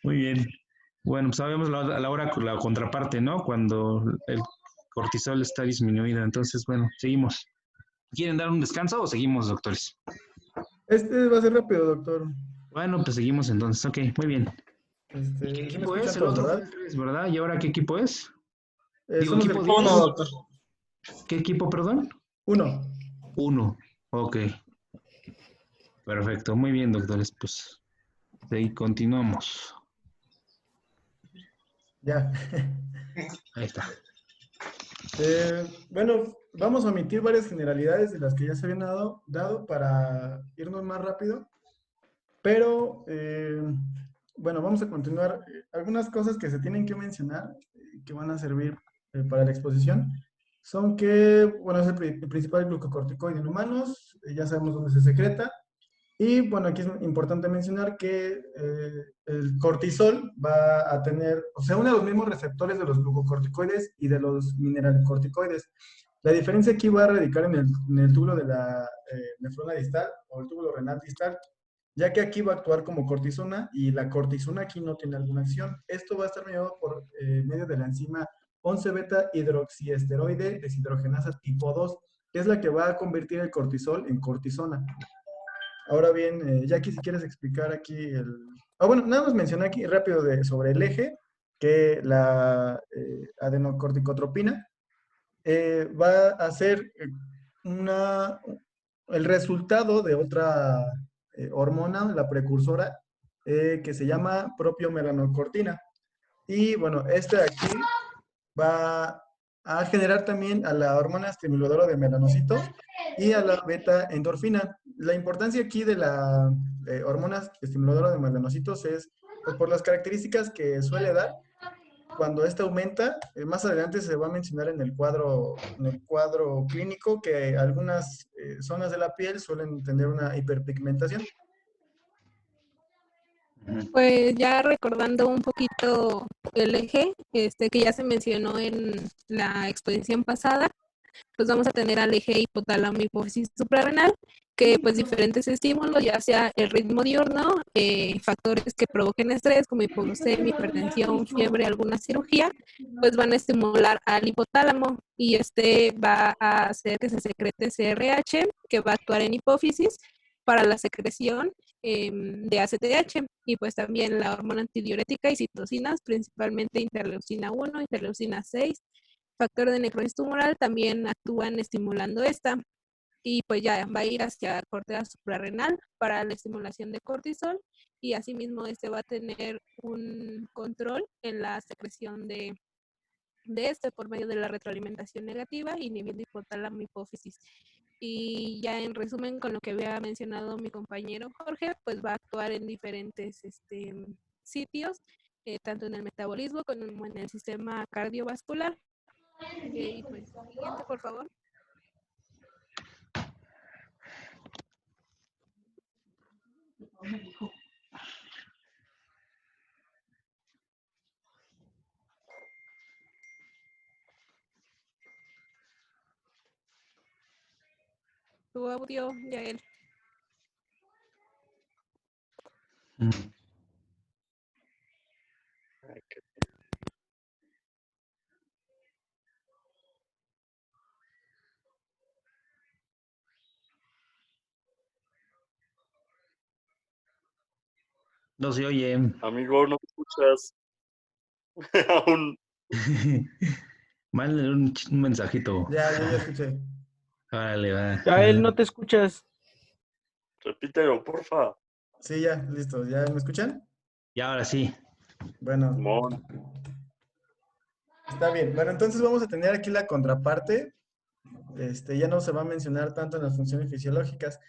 Muy bien. Bueno, pues sabemos a la hora la contraparte, ¿no? Cuando el cortisol está disminuido. Entonces, bueno, seguimos. ¿Quieren dar un descanso o seguimos, doctores? Este va a ser rápido, doctor. Bueno, pues seguimos entonces. Ok, muy bien. ¿Y qué Sí me equipo es? escuchan El todos, otro fue ¿verdad? el 3, ¿verdad? ¿Y ahora qué equipo es? Digo, Somos el equipo equipo Uno, 10. doctor. ¿Qué equipo, perdón? uno. Uno. Ok, perfecto. Muy bien, doctores. Pues ahí continuamos. Ya. Ahí está. Bueno, vamos a omitir varias generalidades de las que ya se habían dado para irnos más rápido, pero bueno, vamos a continuar. Algunas cosas que se tienen que mencionar, que van a servir para la exposición, son que, bueno, es el principal glucocorticoide en humanos, ya sabemos dónde se secreta, y bueno, aquí es importante mencionar que el cortisol va a tener, o sea, uno de los mismos receptores de los glucocorticoides y de los mineralocorticoides. La diferencia aquí va a radicar en el túbulo de la nefrona distal o el túbulo renal distal, ya que aquí va a actuar como cortisona y la cortisona aquí no tiene alguna acción. Esto va a estar mediado por medio de la enzima 11-beta hidroxiesteroide deshidrogenasa tipo 2, que es la que va a convertir el cortisol en cortisona. Ahora bien, Jackie, si quieres explicar aquí el... Ah, bueno, nada más mencioné aquí rápido sobre el eje, que la adenocorticotropina va a ser una, el resultado de otra hormona, la precursora, que se llama propio melanocortina. Y bueno, este de aquí va a generar también a la hormona estimuladora de melanocitos y a la beta endorfina. La importancia aquí de la hormona estimuladora de melanocitos es pues, por las características que suele dar. Cuando esta aumenta, más adelante se va a mencionar en el cuadro clínico que algunas zonas de la piel suelen tener una hiperpigmentación. Pues ya recordando un poquito el eje, que ya se mencionó en la exposición pasada, pues vamos a tener al eje hipotálamo hipófisis suprarrenal, que pues diferentes estímulos, ya sea el ritmo diurno, factores que provoquen estrés como hipoglucemia, hipertensión, fiebre, alguna cirugía, pues van a estimular al hipotálamo y este va a hacer que se secrete CRH, que va a actuar en hipófisis para la secreción de ACTH y pues también la hormona antidiurética y citocinas, principalmente interleucina 1, interleucina 6, factor de necrosis tumoral también actúan estimulando esta y pues ya va a ir hacia corteza suprarrenal para la estimulación de cortisol y asimismo este va a tener un control en la secreción de este por medio de la retroalimentación negativa, inhibiendo hipotálamo hipófisis. Y ya en resumen con lo que había mencionado mi compañero Jorge, pues va a actuar en diferentes sitios, tanto en el metabolismo como en el sistema cardiovascular. Pues siguiente, por favor. Tu audio, Yael. No se oye. Amigo, no me escuchas. Aún. Mándale un mensajito. Ya, yo ya escuché. Vale, va. Ya él no te escuchas. Repítelo, porfa. Sí, ya, listo. ¿Ya me escuchan? Y ahora sí. Bueno, Simón. está bien. Bueno, entonces vamos a tener aquí la contraparte. Ya no se va a mencionar tanto en las funciones fisiológicas.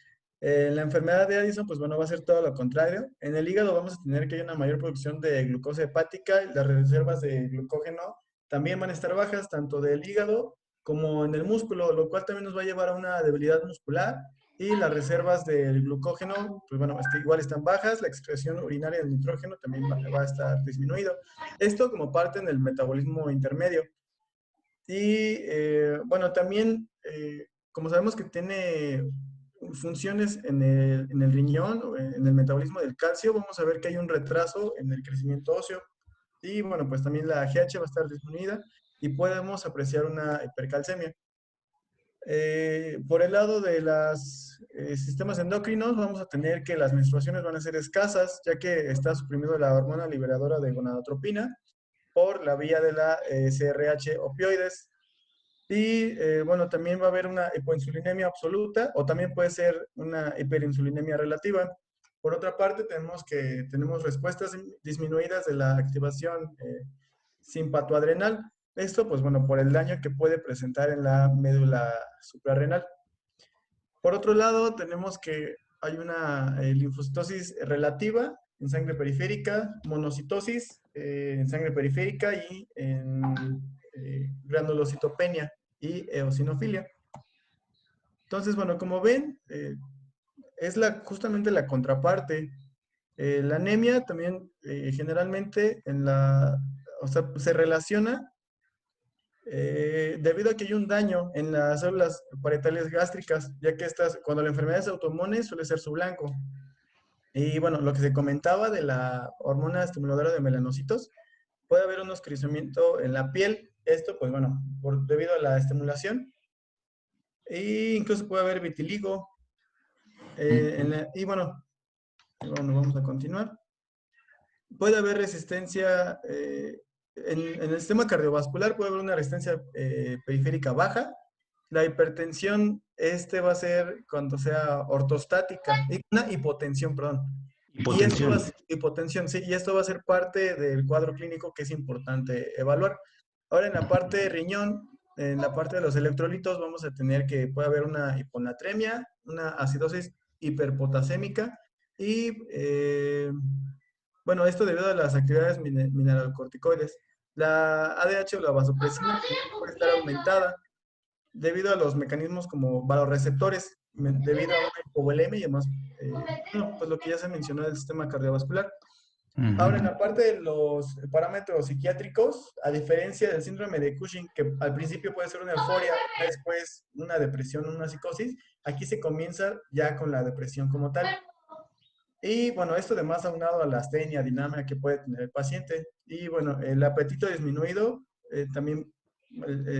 En la enfermedad de Addison, pues bueno, va a ser todo lo contrario. En el hígado vamos a tener que hay una mayor producción de glucosa hepática y las reservas de glucógeno también van a estar bajas, tanto del hígado como en el músculo, lo cual también nos va a llevar a una debilidad muscular y las reservas del glucógeno, pues bueno, igual están bajas, la excreción urinaria del nitrógeno también va a estar disminuido. Esto como parte en el metabolismo intermedio. Y bueno, también, como sabemos que tiene funciones en el riñón, o en el metabolismo del calcio, vamos a ver que hay un retraso en el crecimiento óseo. Y bueno, pues también la GH va a estar disminuida y podemos apreciar una hipercalcemia. Por el lado de los sistemas endocrinos, vamos a tener que las menstruaciones van a ser escasas, ya que está suprimido la hormona liberadora de gonadotropina por la vía de la CRH opioides. Y bueno, también va a haber una hipoinsulinemia absoluta o también puede ser una hiperinsulinemia relativa. Por otra parte, tenemos respuestas disminuidas de la activación simpatoadrenal. Esto, pues bueno, por el daño que puede presentar en la médula suprarrenal. Por otro lado, tenemos que hay una linfocitosis relativa en sangre periférica, monocitosis en sangre periférica y en granulocitopenia y eosinofilia. Entonces, bueno, como ven, es justamente la contraparte. La anemia también generalmente se relaciona debido a que hay un daño en las células parietales gástricas, ya que cuando la enfermedad es autoinmune suele ser su blanco. Y bueno, lo que se comentaba de la hormona estimuladora de melanocitos, puede haber un oscurecimiento en la piel. Esto, pues bueno, debido a la estimulación. E incluso puede haber vitiligo. Y bueno, vamos a continuar. Puede haber resistencia en el sistema cardiovascular, puede haber una resistencia periférica baja. La hipertensión, va a ser cuando sea ortostática, una hipotensión, perdón. Hipotensión, sí, y esto va a ser parte del cuadro clínico que es importante evaluar. Ahora, en la parte de riñón, en la parte de los electrolitos, vamos a tener que puede haber una hiponatremia, una acidosis hiperpotasémica y, bueno, esto debido a las actividades mineralocorticoides. La ADH o la vasopresina puede estar aumentada debido a los mecanismos como vasoreceptores, debido a una hipovolemia y además, pues lo que ya se mencionó del sistema cardiovascular. Ahora, en la parte de los parámetros psiquiátricos, a diferencia del síndrome de Cushing, que al principio puede ser una euforia, después una depresión, una psicosis, aquí se comienza ya con la depresión como tal. Y bueno, esto además aunado a la astenia, dinámica que puede tener el paciente. Y bueno, el apetito disminuido también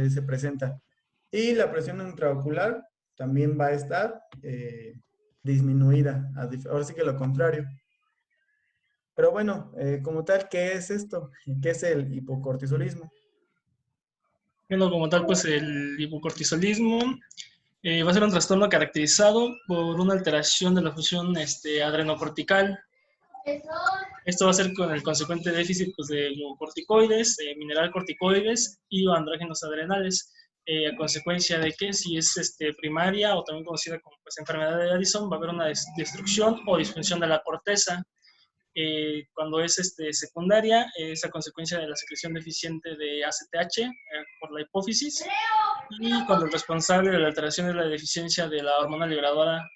se presenta. Y la presión intraocular también va a estar disminuida. Ahora sí que lo contrario. Pero bueno, como tal, ¿qué es esto? ¿Qué es el hipocortisolismo? Bueno, como tal, pues el hipocortisolismo va a ser un trastorno caracterizado por una alteración de la función adrenocortical. Esto va a ser con el consecuente déficit pues, de glucocorticoides, mineralcorticoides y andrógenos adrenales, a consecuencia de que si es primaria o también conocida como pues, enfermedad de Addison, va a haber una destrucción o disfunción de la corteza. Cuando es secundaria, es a consecuencia de la secreción deficiente de ACTH por la hipófisis, y cuando el responsable de la alteración es la deficiencia de la hormona liberadora,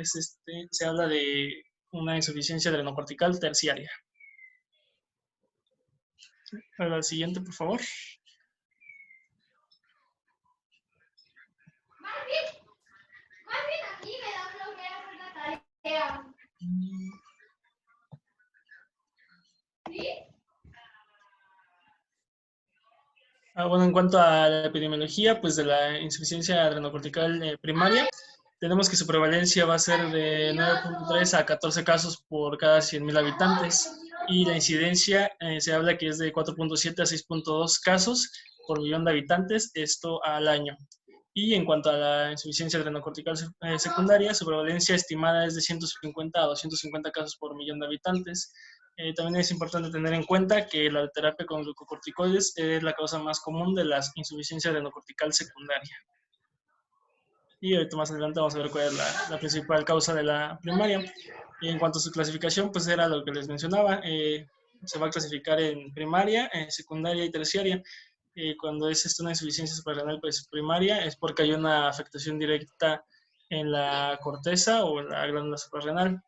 se habla de una insuficiencia adrenocortical terciaria. A la siguiente, por favor. Bueno, en cuanto a la epidemiología, pues de la insuficiencia adrenocortical primaria, tenemos que su prevalencia va a ser de 9.3 a 14 casos por cada 100.000 habitantes, y la incidencia se habla que es de 4.7 a 6.2 casos por millón de habitantes, esto al año. Y en cuanto a la insuficiencia adrenocortical secundaria, su prevalencia estimada es de 150 a 250 casos por millón de habitantes. También es importante tener en cuenta que la terapia con glucocorticoides es la causa más común de la insuficiencia adrenocortical secundaria. Y ahorita más adelante vamos a ver cuál es la principal causa de la primaria. Y en cuanto a su clasificación, pues era lo que les mencionaba. Se va a clasificar en primaria, secundaria y terciaria. Cuando es una insuficiencia suprarrenal pues, primaria, es porque hay una afectación directa en la corteza o en la glándula suprarrenal.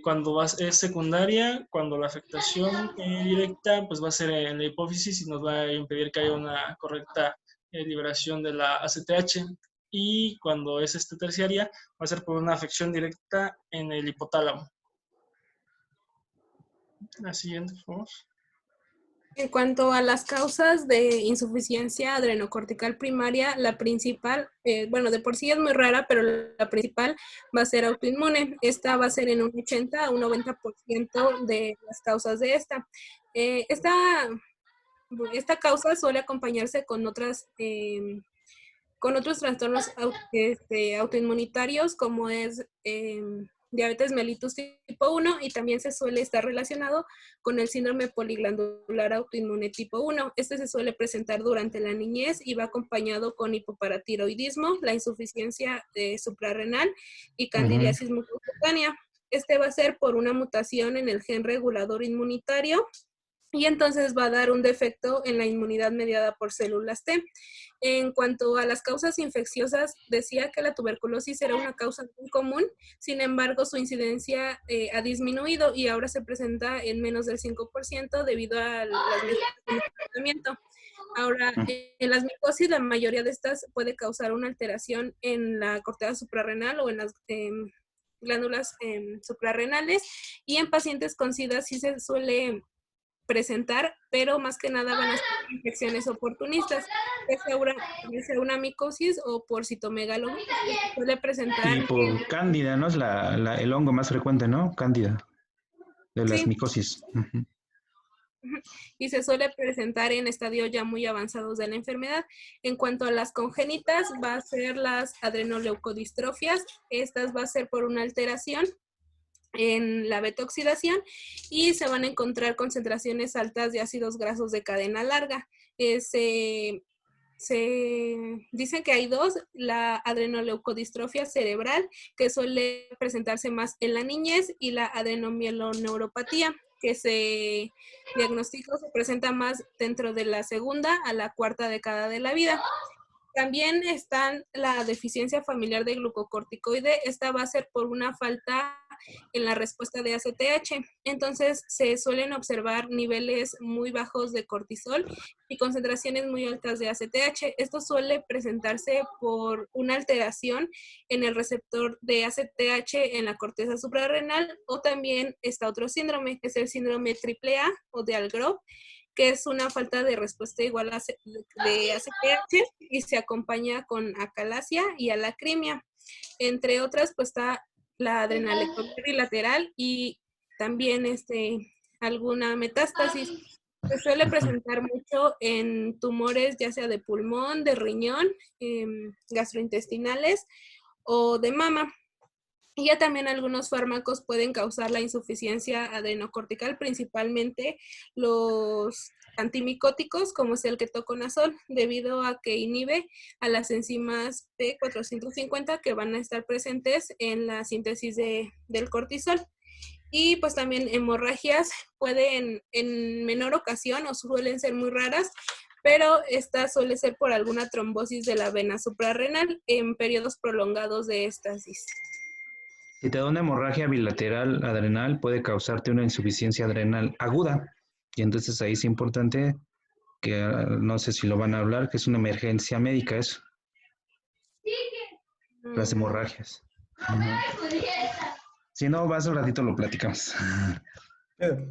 Cuando es secundaria, cuando la afectación directa pues va a ser en la hipófisis y nos va a impedir que haya una correcta liberación de la ACTH. y cuando es terciaria va a ser por una afección directa en el hipotálamo. La siguiente, por favor. En cuanto a las causas de insuficiencia adrenocortical primaria, la principal, bueno, de por sí es muy rara, pero la principal va a ser autoinmune. Esta va a ser en un 80 a un 90% de las causas de esta. Esta causa suele acompañarse con otros trastornos autoinmunitarios, como es diabetes mellitus tipo 1, y también se suele estar relacionado con el síndrome poliglandular autoinmune tipo 1. Este se suele presentar durante la niñez y va acompañado con hipoparatiroidismo, la insuficiencia suprarrenal y candidiasis mucocutánea. Este va a ser por una mutación en el gen regulador inmunitario, y entonces va a dar un defecto en la inmunidad mediada por células T. En cuanto a las causas infecciosas, decía que la tuberculosis era una causa muy común, sin embargo su incidencia ha disminuido y ahora se presenta en menos del 5% debido a las medidas de tratamiento. Ahora, en las micosis, la mayoría de estas puede causar una alteración en la corteza suprarrenal o en las glándulas suprarrenales, y en pacientes con SIDA sí se suele presentar, pero más que nada van a ser infecciones oportunistas, ya sea una micosis o por citomegalovir, que se suele presentar. Y por cándida, ¿no? Es el hongo más frecuente, ¿no? Cándida, de las Sí. micosis. Y se suele presentar en estadios ya muy avanzados de la enfermedad. En cuanto a las congénitas, va a ser las adrenoleucodistrofias. Estas va a ser por una alteración en la beta-oxidación y se van a encontrar concentraciones altas de ácidos grasos de cadena larga. Se dicen que hay dos: la adrenoleucodistrofia cerebral, que suele presentarse más en la niñez, y la adrenomieloneuropatía, que se diagnostica o se presenta más dentro de la segunda a la cuarta década de la vida. También está la deficiencia familiar de glucocorticoide. Esta va a ser por una falta en la respuesta de ACTH. Entonces se suelen observar niveles muy bajos de cortisol y concentraciones muy altas de ACTH. Esto suele presentarse por una alteración en el receptor de ACTH en la corteza suprarrenal, o también está otro síndrome, que es el síndrome AAA o de Algrove, que es una falta de respuesta igual de ACTH y se acompaña con acalasia y alacrimia. Entre otras, pues está la adrenalectomía bilateral y también alguna metástasis. Se suele presentar mucho en tumores, ya sea de pulmón, de riñón, gastrointestinales o de mama. Y ya también algunos fármacos pueden causar la insuficiencia adrenocortical, principalmente los antimicóticos, como es el ketoconazol, debido a que inhibe a las enzimas P450 que van a estar presentes en la síntesis del cortisol. Y pues también hemorragias pueden en menor ocasión o suelen ser muy raras, pero esta suele ser por alguna trombosis de la vena suprarrenal en periodos prolongados de estasis. Si te da una hemorragia bilateral adrenal, puede causarte una insuficiencia adrenal aguda. Y entonces ahí es importante que, no sé si lo van a hablar, que es una emergencia médica eso. Las hemorragias. Si no, vas un ratito lo platicamos.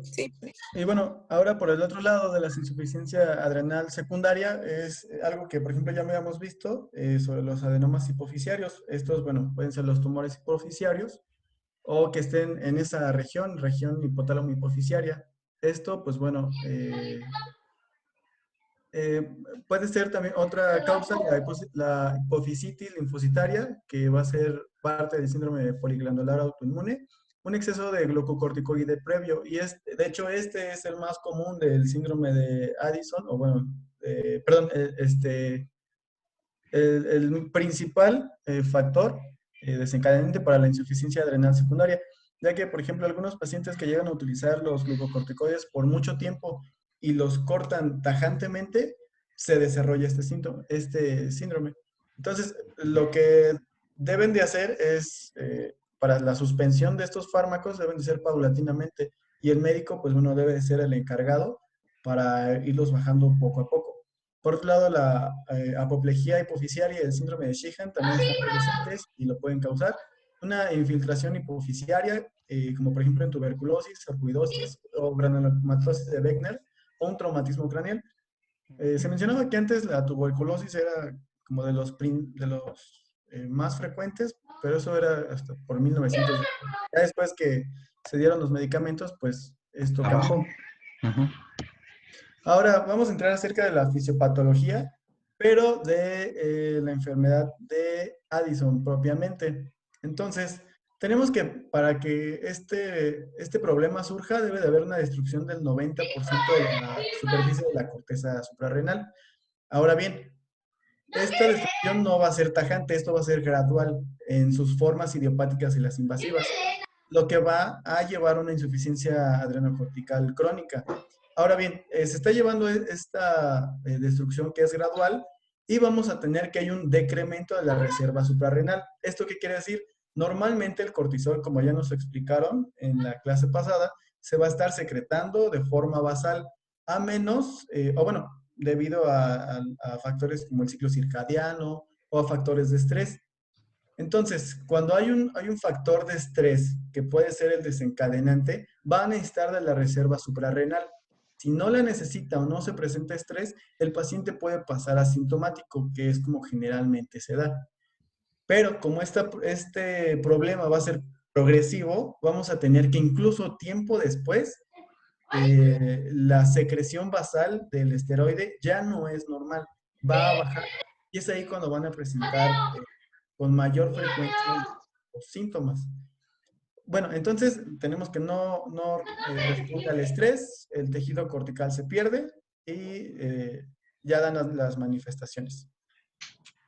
Sí. Y bueno, ahora por el otro lado de la insuficiencia adrenal secundaria es algo que, por ejemplo, ya me habíamos visto sobre los adenomas hipoficiarios. Estos, bueno, pueden ser los tumores hipoficiarios o que estén en esa región hipotálamo hipoficiaria. Esto, pues bueno, puede ser también otra causa, la hipofisitis linfocitaria, que va a ser parte del síndrome poliglandular autoinmune, un exceso de glucocorticoide previo, y de hecho este es el más común del síndrome de Addison, o bueno, perdón, el principal factor desencadenante para la insuficiencia adrenal secundaria, ya que, por ejemplo, algunos pacientes que llegan a utilizar los glucocorticoides por mucho tiempo y los cortan tajantemente, se desarrolla este síndrome. Entonces, lo que deben de hacer es, para la suspensión de estos fármacos, deben de ser paulatinamente, y el médico, pues bueno, debe de ser el encargado para irlos bajando poco a poco. Por otro lado, la apoplejía hipoficiaria y el síndrome de Sheehan también están presentes y lo pueden causar. Una infiltración hipoficiaria, como por ejemplo en tuberculosis, sarcoidosis o granulomatosis de Beckner, o un traumatismo craneal. Se mencionaba que antes la tuberculosis era como de los más frecuentes, pero eso era hasta por 1900. Ya después que se dieron los medicamentos, pues esto cambió. Abajo. Ujú. Ahora vamos a entrar acerca de la fisiopatología, pero de la enfermedad de Addison propiamente. Entonces, tenemos que para que este problema surja, debe de haber una destrucción del 90% de la superficie de la corteza suprarrenal. Ahora bien, esta destrucción no va a ser tajante, esto va a ser gradual en sus formas idiopáticas y las invasivas, lo que va a llevar a una insuficiencia adrenocortical crónica. Ahora bien, se está llevando esta destrucción que es gradual y vamos a tener que hay un decremento de la reserva suprarrenal. ¿Esto qué quiere decir? Normalmente el cortisol, como ya nos explicaron en la clase pasada, se va a estar secretando de forma basal, a menos, o bueno, debido a factores como el ciclo circadiano o a factores de estrés. Entonces, cuando hay un factor de estrés que puede ser el desencadenante, va a necesitar de la reserva suprarrenal. Si no la necesita o no se presenta estrés, el paciente puede pasar asintomático, que es como generalmente se da. Pero como este problema va a ser progresivo, vamos a tener que incluso tiempo después, la secreción basal del esteroide ya no es normal, va a bajar. Y es ahí cuando van a presentar con mayor frecuencia los síntomas. Bueno, entonces tenemos que no responde al estrés, el tejido cortical se pierde y ya dan las manifestaciones.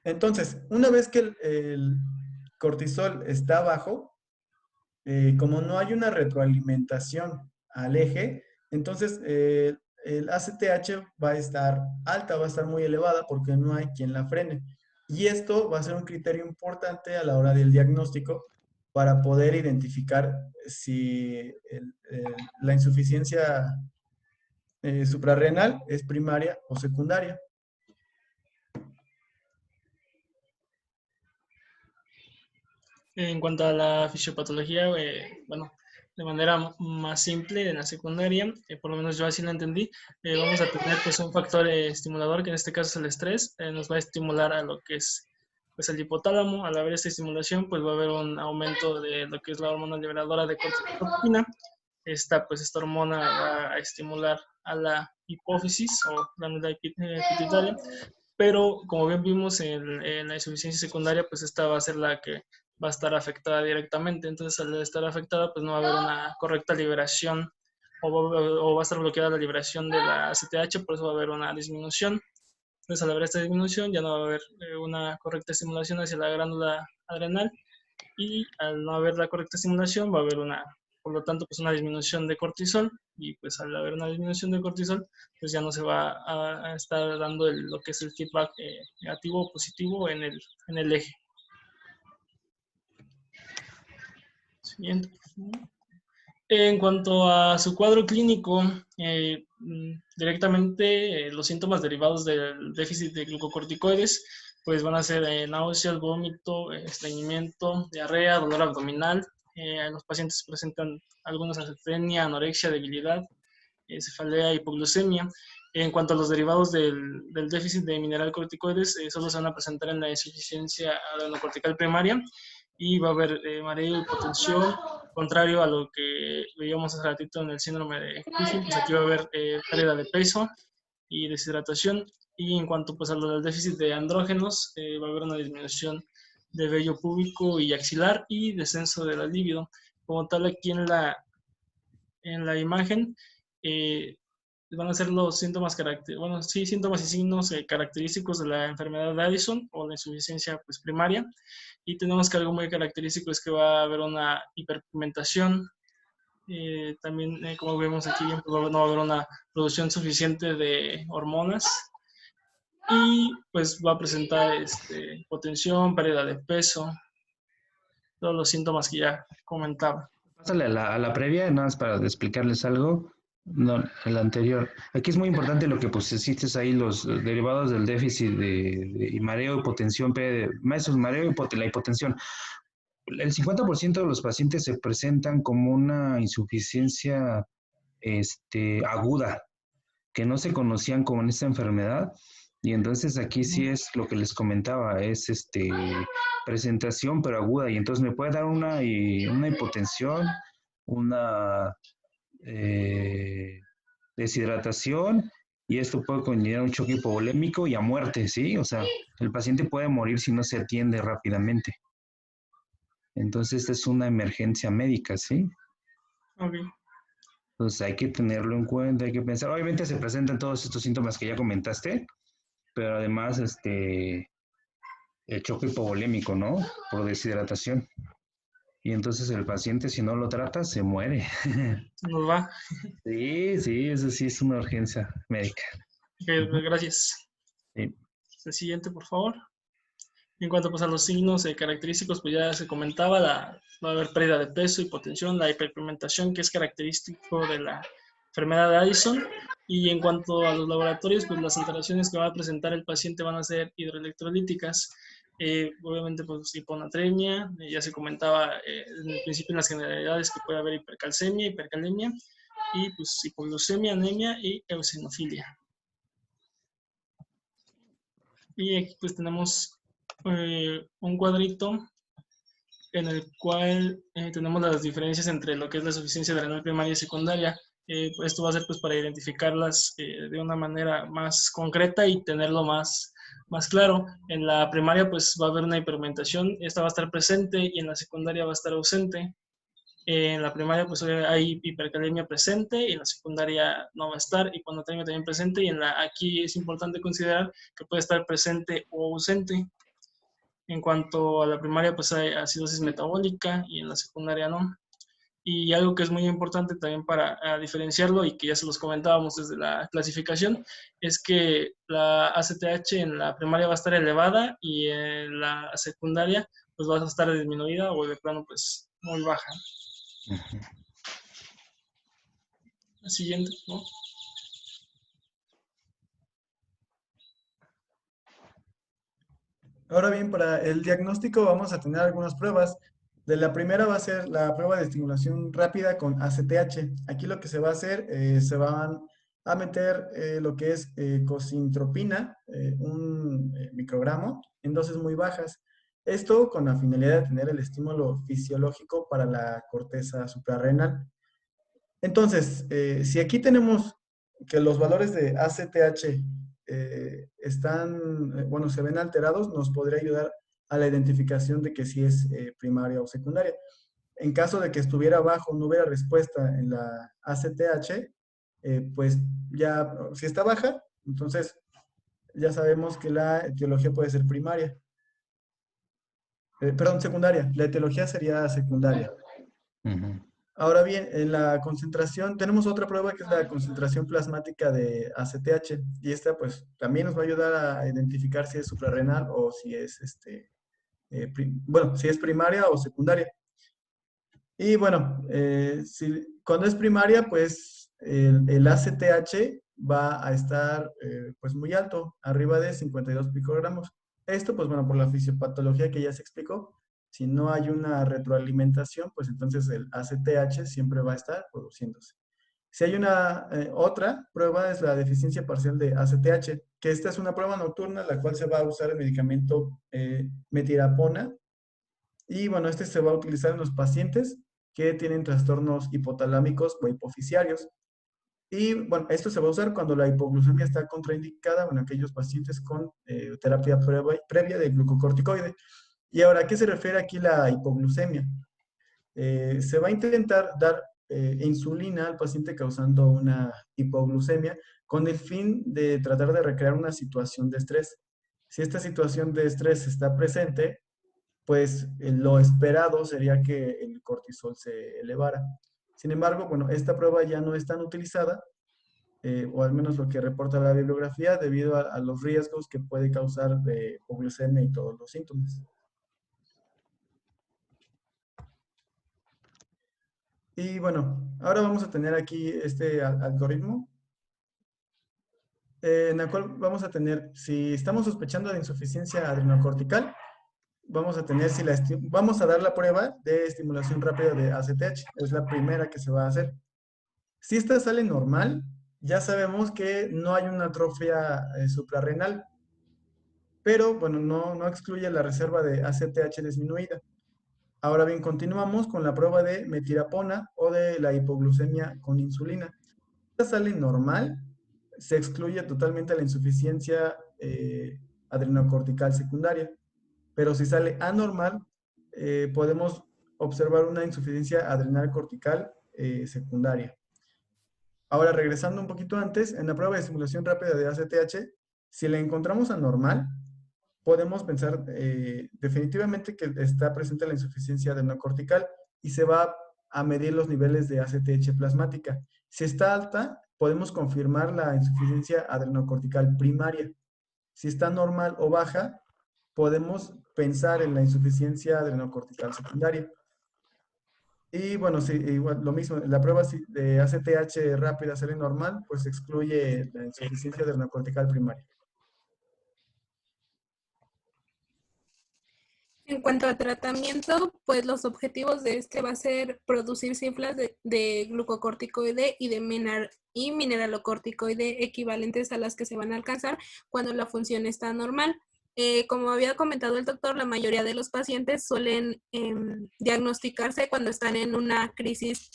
Entonces, una vez que el cortisol está bajo, como no hay una retroalimentación al eje, entonces el ACTH va a estar alta, va a estar muy elevada porque no hay quien la frene. Y esto va a ser un criterio importante a la hora del diagnóstico para poder identificar si la insuficiencia suprarrenal es primaria o secundaria. En cuanto a la fisiopatología, bueno, de manera más simple en la secundaria, por lo menos yo así lo entendí, vamos a tener pues un factor estimulador, que en este caso es el estrés, nos va a estimular a lo que es pues el hipotálamo. Al haber esta estimulación, pues va a haber un aumento de lo que es la hormona liberadora de corticotropina. Esta hormona va a estimular a la hipófisis o glándula pituitaria, pero como bien vimos en la insuficiencia secundaria, pues esta va a ser la que va a estar afectada directamente. Entonces, al estar afectada, pues no va a haber una correcta liberación o va a estar bloqueada la liberación de la ACTH, por eso va a haber una disminución. Entonces, al haber esta disminución, ya no va a haber una correcta estimulación hacia la glándula adrenal, y al no haber la correcta estimulación va a haber por lo tanto, pues una disminución de cortisol, y pues al haber una disminución de cortisol, pues ya no se va a estar dando lo que es el feedback negativo o positivo en el eje. Siguiente. En cuanto a su cuadro clínico, directamente los síntomas derivados del déficit de glucocorticoides pues van a ser náuseas, vómito, estreñimiento, diarrea, dolor abdominal. Los pacientes presentan algunos astenia, anorexia, debilidad, cefalea, hipoglucemia. En cuanto a los derivados del déficit de mineral corticoides, solo se van a presentar en la insuficiencia adrenocortical primaria, y va a haber mareo, hipotensión, contrario a lo que veíamos hace ratito en el síndrome de Cushing. Pues aquí va a haber pérdida de peso y deshidratación. Y en cuanto pues a lo del déficit de andrógenos, va a haber una disminución de vello púbico y axilar y descenso de la libido. Como tal, aquí en la imagen van a ser los síntomas síntomas y signos característicos de la enfermedad de Addison o la insuficiencia pues primaria. Y tenemos que algo muy característico es que va a haber una hiperpigmentación. También, como vemos aquí, pues no va a haber una producción suficiente de hormonas, y pues va a presentar hipotensión, pérdida de peso, todos los síntomas que ya comentaba. Pásale a la previa, nada más para explicarles algo. No, el anterior. Aquí es muy importante lo que pusiste ahí, los derivados del déficit y mareo, hipotensión, mesos, mareo y la hipotensión. El 50% de los pacientes se presentan como una insuficiencia aguda, que no se conocían como en esta enfermedad. Y entonces aquí sí es lo que les comentaba, es presentación pero aguda. Y entonces me puede dar una hipotensión, una deshidratación, y esto puede conllevar un choque hipovolémico y a muerte, ¿sí? O sea, el paciente puede morir si no se atiende rápidamente. Entonces, esta es una emergencia médica, ¿sí? Ok. Entonces, hay que tenerlo en cuenta, hay que pensar. Obviamente se presentan todos estos síntomas que ya comentaste, pero además, el choque hipovolémico, ¿no? Por deshidratación. Y entonces el paciente, si no lo trata, se muere. Nos va. Sí, sí, eso sí es una urgencia médica. Ok, Ujú. gracias. Sí. El siguiente, por favor. En cuanto pues, a los signos característicos, pues ya se comentaba, va a haber pérdida de peso, hipotensión, la hiperpigmentación, que es característico de la enfermedad de Addison. Y en cuanto a los laboratorios, pues las alteraciones que va a presentar el paciente van a ser hidroelectrolíticas. Obviamente, pues hiponatremia, ya se comentaba en el principio en las generalidades que puede haber hipercalcemia, hipercalemia, y pues hipoglucemia, anemia y eosinofilia. Y aquí pues tenemos un cuadrito en el cual tenemos las diferencias entre lo que es la suficiencia adrenal primaria y secundaria. Esto va a ser pues para identificarlas de una manera más concreta y tenerlo más claro. En la primaria pues va a haber una hiperpigmentación, esta va a estar presente, y en la secundaria va a estar ausente. En la primaria pues hay hipercalemia presente y en la secundaria no va a estar, y cuando tenga también presente, y aquí es importante considerar que puede estar presente o ausente. En cuanto a la primaria pues hay acidosis metabólica y en la secundaria no. Y algo que es muy importante también para diferenciarlo, y que ya se los comentábamos desde la clasificación, es que la ACTH en la primaria va a estar elevada y en la secundaria pues va a estar disminuida o de plano pues muy baja. Ujú. La siguiente, ¿no? Ahora bien, para el diagnóstico vamos a tener algunas pruebas. De la primera va a ser la prueba de estimulación rápida con ACTH. Aquí lo que se va a hacer, se van a meter lo que es cosintropina, un microgramo, en dosis muy bajas. Esto con la finalidad de tener el estímulo fisiológico para la corteza suprarrenal. Entonces, si aquí tenemos que los valores de ACTH están, bueno, se ven alterados, nos podría ayudar a la identificación de que si es primaria o secundaria. En caso de que estuviera bajo, no hubiera respuesta en la ACTH, pues ya, si está baja, entonces ya sabemos que la etiología puede ser primaria. Perdón, secundaria. La etiología sería secundaria. Ujú. Ahora bien, en la concentración, tenemos otra prueba que es la concentración plasmática de ACTH, y esta pues también nos va a ayudar a identificar si es suprarrenal o si es, bueno, si es primaria o secundaria. Y bueno, cuando es primaria, pues el ACTH va a estar pues muy alto, arriba de 52 picogramos. Esto pues bueno, por la fisiopatología que ya se explicó. Si no hay una retroalimentación, pues entonces el ACTH siempre va a estar produciéndose. Si hay una otra prueba, es la deficiencia parcial de ACTH, que esta es una prueba nocturna, la cual se va a usar el medicamento metilapona. Y bueno, este se va a utilizar en los pacientes que tienen trastornos hipotalámicos o hipoficiarios. Y bueno, esto se va a usar cuando la hipoglucemia está contraindicada, en aquellos pacientes con terapia previa de glucocorticoide. Y ahora, ¿a qué se refiere aquí la hipoglucemia? Se va a intentar dar insulina al paciente causando una hipoglucemia con el fin de tratar de recrear una situación de estrés. Si esta situación de estrés está presente, pues lo esperado sería que el cortisol se elevara. Sin embargo, bueno, esta prueba ya no es tan utilizada, o al menos lo que reporta la bibliografía, debido a los riesgos que puede causar de hipoglucemia y todos los síntomas. Y bueno, ahora vamos a tener aquí este algoritmo en el cual vamos a tener, si estamos sospechando de insuficiencia adrenocortical, vamos a tener, vamos a dar la prueba de estimulación rápida de ACTH. Es la primera que se va a hacer. Si esta sale normal, ya sabemos que no hay una atrofia suprarrenal, pero bueno, no excluye la reserva de ACTH disminuida. Ahora bien, continuamos con la prueba de metirapona o de la hipoglucemia con insulina. Si esta sale normal, se excluye totalmente la insuficiencia adrenocortical secundaria. Pero si sale anormal, podemos observar una insuficiencia adrenal cortical secundaria. Ahora, regresando un poquito antes, en la prueba de estimulación rápida de ACTH, si la encontramos anormal, podemos pensar definitivamente que está presente la insuficiencia adrenocortical y se va a medir los niveles de ACTH plasmática. Si está alta, podemos confirmar la insuficiencia adrenocortical primaria. Si está normal o baja, podemos pensar en la insuficiencia adrenocortical secundaria. Y bueno, sí, igual, lo mismo, la prueba de ACTH rápida sale normal, pues excluye la insuficiencia adrenocortical primaria. En cuanto a tratamiento, pues los objetivos de este va a ser producir cifras de glucocorticoide y de mineralocorticoide equivalentes a las que se van a alcanzar cuando la función está normal. Como había comentado el doctor, la mayoría de los pacientes suelen diagnosticarse cuando están en una crisis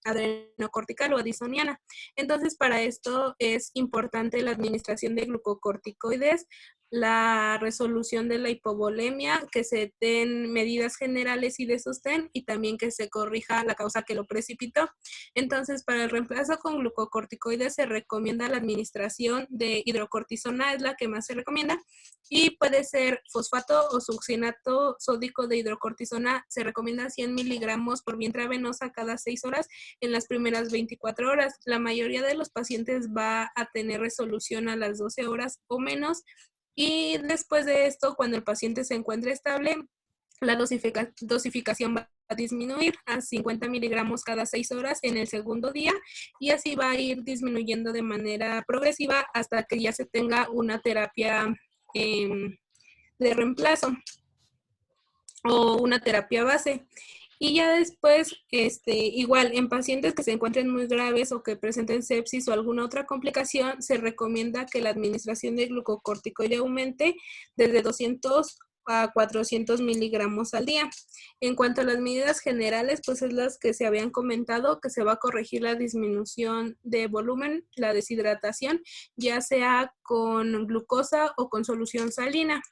adrenocortical o addisoniana. Entonces, para esto es importante la administración de glucocorticoides, la resolución de la hipovolemia, que se den medidas generales y de sostén y también que se corrija la causa que lo precipitó. Entonces, para el reemplazo con glucocorticoides se recomienda la administración de hidrocortisona, es la que más se recomienda, y puede ser fosfato o succinato sódico de hidrocortisona. Se recomienda 100 miligramos por vía intravenosa cada 6 horas en las primeras 24 horas. La mayoría de los pacientes va a tener resolución a las 12 horas o menos. Y después de esto, cuando el paciente se encuentre estable, la dosificación va a disminuir a 50 miligramos cada 6 horas en el segundo día y así va a ir disminuyendo de manera progresiva hasta que ya se tenga una terapia de reemplazo o una terapia base. Y ya después, igual, en pacientes que se encuentren muy graves o que presenten sepsis o alguna otra complicación, se recomienda que la administración de glucocorticoide aumente desde 200 a 400 miligramos al día. En cuanto a las medidas generales, pues es las que se habían comentado, que se va a corregir la disminución de volumen, la deshidratación, ya sea con glucosa o con solución salina,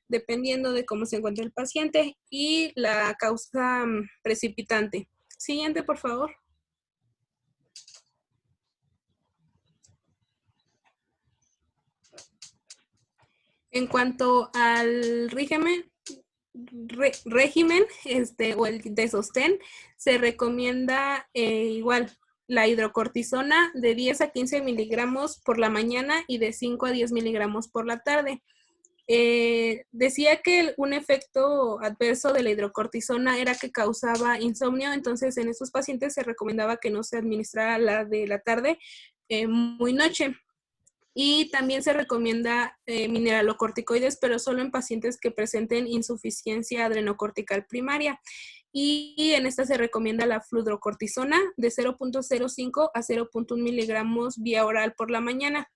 dependiendo de cómo se encuentra el paciente y la causa precipitante. Siguiente, por favor. En cuanto al régimen o el de sostén, se recomienda igual la hidrocortisona de 10 a 15 miligramos por la mañana y de 5 a 10 miligramos por la tarde. Decía que un efecto adverso de la hidrocortisona era que causaba insomnio, entonces en estos pacientes se recomendaba que no se administrara la de la tarde muy noche. Y también se recomienda mineralocorticoides, pero solo en pacientes que presenten insuficiencia adrenocortical primaria. Y en esta se recomienda la fludrocortisona de 0.05 a 0.1 miligramos vía oral por la mañana.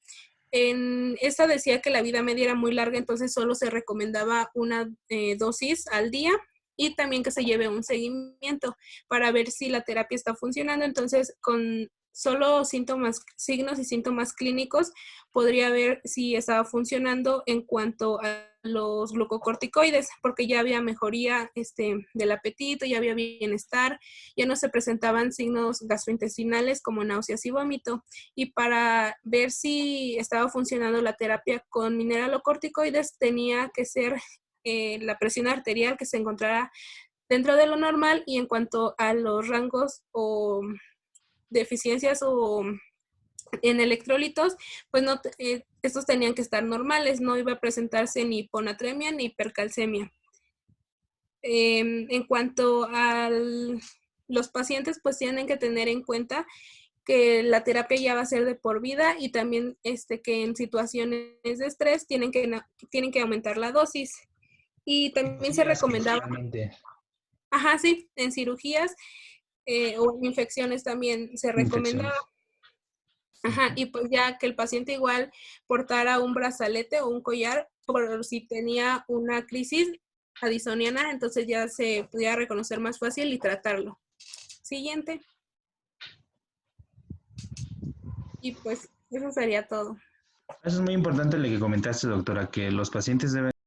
En esta decía que la vida media era muy larga, entonces solo se recomendaba una dosis al día y también que se lleve un seguimiento para ver si la terapia está funcionando. Entonces, con solo signos y síntomas clínicos, podría ver si estaba funcionando en cuanto a los glucocorticoides, porque ya había mejoría del apetito, ya había bienestar, ya no se presentaban signos gastrointestinales como náuseas y vómito. Y para ver si estaba funcionando la terapia con mineralocorticoides, tenía que ser la presión arterial que se encontrara dentro de lo normal, y en cuanto a los rangos o deficiencias o en electrolitos, pues no, estos tenían que estar normales, no iba a presentarse ni hiponatremia ni hipercalcemia. En cuanto al los pacientes pues tienen que tener en cuenta que la terapia ya va a ser de por vida y también que en situaciones de estrés tienen que aumentar la dosis. Y también se recomendaba, ajá, sí, en cirugías o en infecciones también se recomendaba. Ajá, y pues ya que el paciente igual portara un brazalete o un collar por si tenía una crisis addisoniana, entonces ya se pudiera reconocer más fácil y tratarlo. Siguiente. Y pues eso sería todo. Eso es muy importante lo que comentaste, doctora, que los pacientes deben